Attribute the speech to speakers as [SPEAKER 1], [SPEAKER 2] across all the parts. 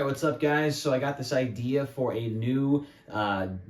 [SPEAKER 1] right, what's up, guys? So I got this idea for a new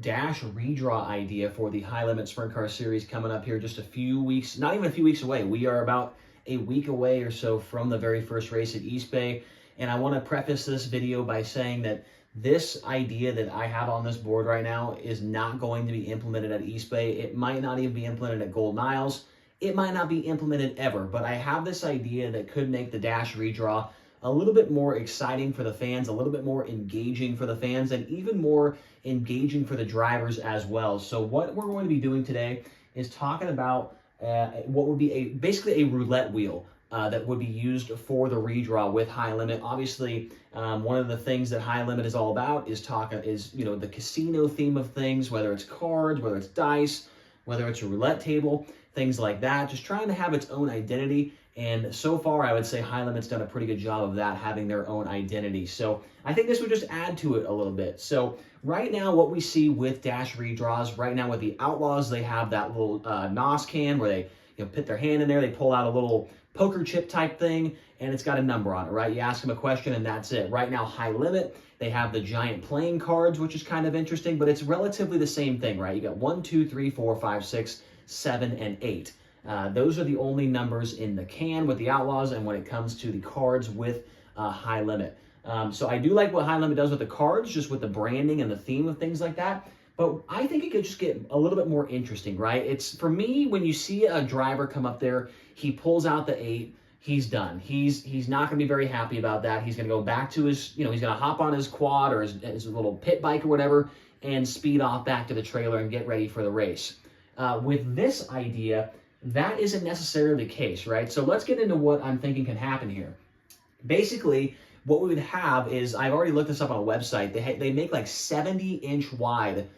[SPEAKER 1] dash redraw idea for the High Limit Sprint Car Series coming up here just a few weeks, not even a few weeks away. We are about a week away or so from the very first race at East Bay. And I want to preface this video by saying that this idea that I have on this board right now is not going to be implemented at East Bay. It might not even be implemented at Golden Isles. It might not be implemented ever, but I have this idea that could make the dash redraw a little bit more exciting for the fans, a little bit more engaging for the fans, and even more engaging for the drivers as well. So what we're going to be doing today is talking about what would be basically a roulette wheel that would be used for the redraw with High Limit. Obviously, one of the things that High Limit is all about is the casino theme of things, whether it's cards, whether it's dice, whether it's a roulette table, things like that. Just trying to have its own identity. And so far, I would say High Limit's done a pretty good job of that, having their own identity. So I think this would just add to it a little bit. So right now, what we see with dash redraws, right now with the Outlaws, they have that little NOS can where they put their hand in there, they pull out a little poker chip type thing, and it's got a number on it, right? You ask them a question, and that's it. Right now, High Limit, they have the giant playing cards, which is kind of interesting, but it's relatively the same thing, right? You got 1, 2, 3, 4, 5, 6, 7, and 8. Those are the only numbers in the can with the Outlaws, and when it comes to the cards with High Limit. So I do like what High Limit does with the cards, just with the branding and the theme of things like that. But I think it could just get a little bit more interesting, right? It's, for me, when you see a driver come up there, he pulls out the 8, he's done. He's not going to be very happy about that. He's going to go back to his, he's going to hop on his quad or his little pit bike or whatever and speed off back to the trailer and get ready for the race. With this idea, that isn't necessarily the case, right? So let's get into what I'm thinking can happen here. Basically, what we would have is, I've already looked this up on a website, they make like 70-inch wide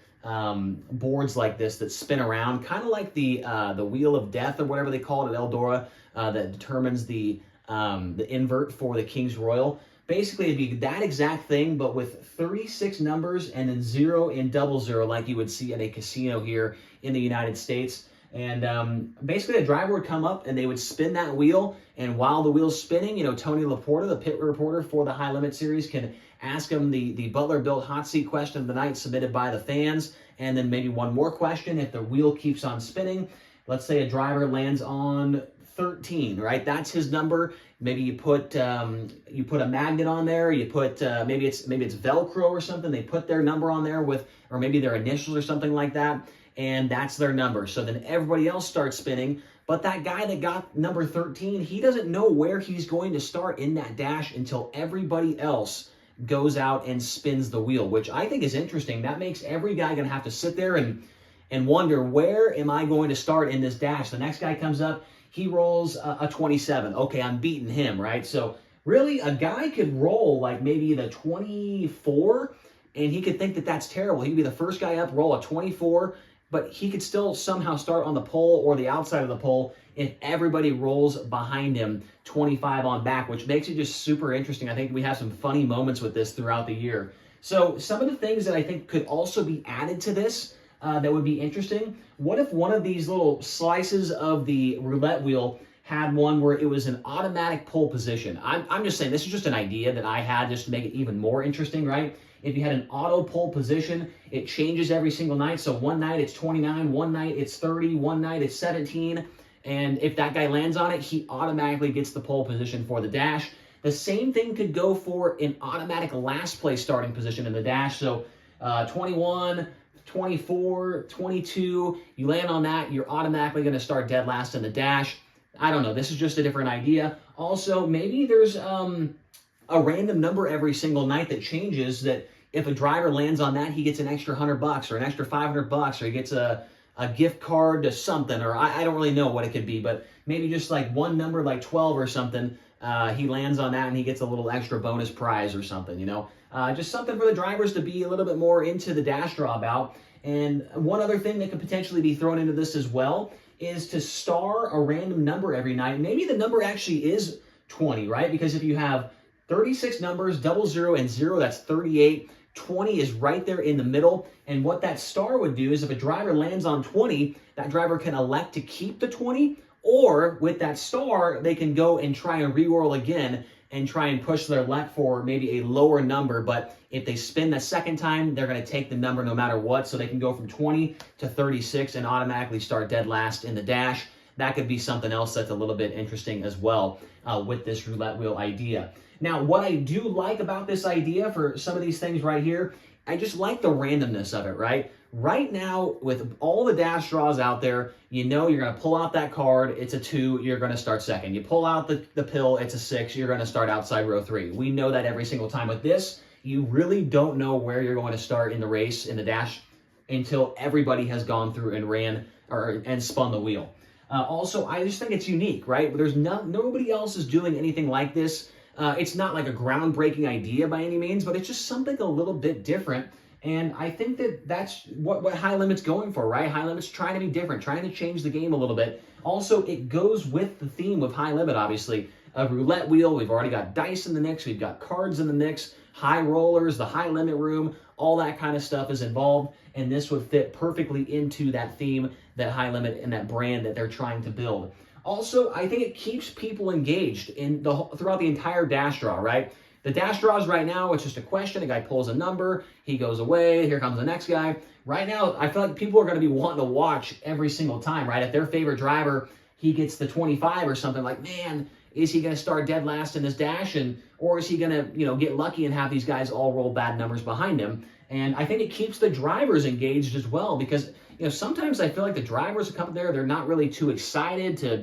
[SPEAKER 1] boards like this that spin around, kind of like the Wheel of Death or whatever they call it at Eldora, that determines the invert for the King's Royal. Basically, it'd be that exact thing, but with 36 numbers and then 0 and 00 like you would see at a casino here in the United States. And basically, a driver would come up and they would spin that wheel. And while the wheel's spinning, Tony Laporta, the pit reporter for the High Limit Series, can ask him the Butler-built hot seat question of the night submitted by the fans. And then maybe one more question if the wheel keeps on spinning. Let's say a driver lands on 13, right? That's his number. Maybe you put a magnet on there. You put maybe it's Velcro or something. They put their number on there or maybe their initials or something like that. And that's their number. So then everybody else starts spinning, but that guy that got number 13, he doesn't know where he's going to start in that dash until everybody else goes out and spins the wheel, which I think is interesting. That makes every guy going to have to sit there and wonder, where am I going to start in this dash? The next guy comes up, he rolls a 27. Okay, I'm beating him, right? So really, a guy could roll like maybe the 24, and he could think that that's terrible. He'd be the first guy up, roll a 24, but he could still somehow start on the pole or the outside of the pole if everybody rolls behind him 25 on back, which makes it just super interesting. I think we have some funny moments with this throughout the year. So some of the things that I think could also be added to this that would be interesting. What if one of these little slices of the roulette wheel had one where it was an automatic pole position? I'm just saying, this is just an idea that I had just to make it even more interesting, right? If you had an auto pole position, it changes every single night. So one night it's 29, one night it's 30, one night it's 17. And if that guy lands on it, he automatically gets the pole position for the dash. The same thing could go for an automatic last place starting position in the dash. So 21, 24, 22, you land on that, you're automatically going to start dead last in the dash. I don't know. This is just a different idea. Also, maybe there's a random number every single night that changes, that if a driver lands on that, he gets an extra $100 or an extra $500, or he gets a gift card to something, or I don't really know what it could be, but maybe just like one number like 12 or something, he lands on that and he gets a little extra bonus prize or something, just something for the drivers to be a little bit more into the dash draw about. And one other thing that could potentially be thrown into this as well is to star a random number every night. Maybe the number actually is 20, right? Because if you have 36 numbers, 00 and 0, that's 38. 20 is right there in the middle. And what that star would do is, if a driver lands on 20, that driver can elect to keep the 20, or with that star, they can go and try and re-roll again and try and push their luck for maybe a lower number, but if they spin the second time, they're going to take the number no matter what, so they can go from 20 to 36 and automatically start dead last in the dash. That could be something else that's a little bit interesting as well with this roulette wheel idea. Now, what I do like about this idea for some of these things right here, I just like the randomness of it, right? Right now, with all the dash draws out there, you know you're going to pull out that card, it's a 2, you're going to start second. You pull out the pill, it's a 6, you're going to start outside row 3. We know that every single time. With this, you really don't know where you're going to start in the race, in the dash, until everybody has gone through and ran and spun the wheel. Also, I just think it's unique, right? There's nobody else is doing anything like this. It's not like a groundbreaking idea by any means, but it's just something a little bit different. And I think that that's what High Limit's going for, right? High Limit's trying to be different, trying to change the game a little bit. Also, it goes with the theme of High Limit, obviously. A roulette wheel, we've already got dice in the mix, we've got cards in the mix, high rollers, the high limit room, all that kind of stuff is involved. And this would fit perfectly into that theme, that High Limit and that brand that they're trying to build. Also, I think it keeps people engaged throughout the entire dash draw, right? The dash draws right now, it's just a question. A guy pulls a number, he goes away, here comes the next guy. Right now, I feel like people are going to be wanting to watch every single time, right? If their favorite driver, he gets the 25 or something, like, man, is he going to start dead last in this dash? Or is he going to, get lucky and have these guys all roll bad numbers behind him? And I think it keeps the drivers engaged as well, because sometimes I feel like the drivers who come there, they're not really too excited to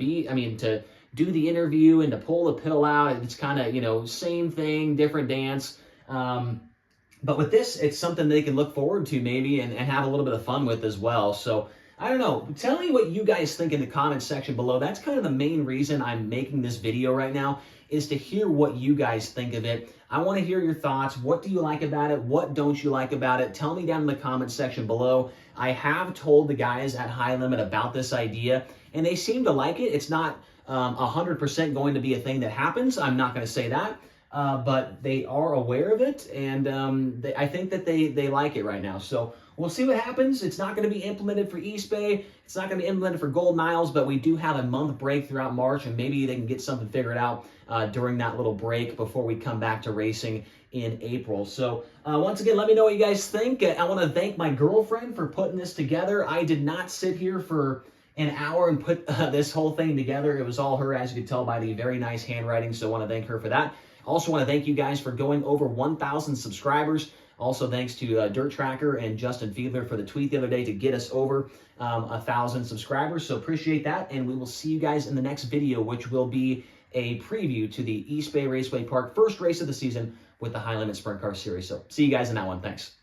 [SPEAKER 1] do the interview and to pull the pill out. It's kind of, same thing, different dance. But with this, it's something they can look forward to maybe and have a little bit of fun with as well. So I don't know. Tell me what you guys think in the comments section below. That's kind of the main reason I'm making this video right now, is to hear what you guys think of it. I want to hear your thoughts. What do you like about it? What don't you like about it? Tell me down in the comments section below. I have told the guys at High Limit about this idea, and they seem to like it. It's not 100% going to be a thing that happens. I'm not going to say that. But they are aware of it, and I think that they like it right now. So we'll see what happens. It's not going to be implemented for East Bay. It's not going to be implemented for Golden Isles, but we do have a month break throughout March, and maybe they can get something figured out during that little break before we come back to racing in April. So once again, let me know what you guys think. I want to thank my girlfriend for putting this together. I did not sit here for an hour and put this whole thing together. It was all her, as you could tell by the very nice handwriting, so I want to thank her for that. Also want to thank you guys for going over 1,000 subscribers. Also thanks to Dirt Tracker and Justin Fiedler for the tweet the other day to get us over 1,000 subscribers. So appreciate that, and we will see you guys in the next video, which will be a preview to the East Bay Raceway Park first race of the season with the High Limit Sprint Car Series. So see you guys in that one. Thanks.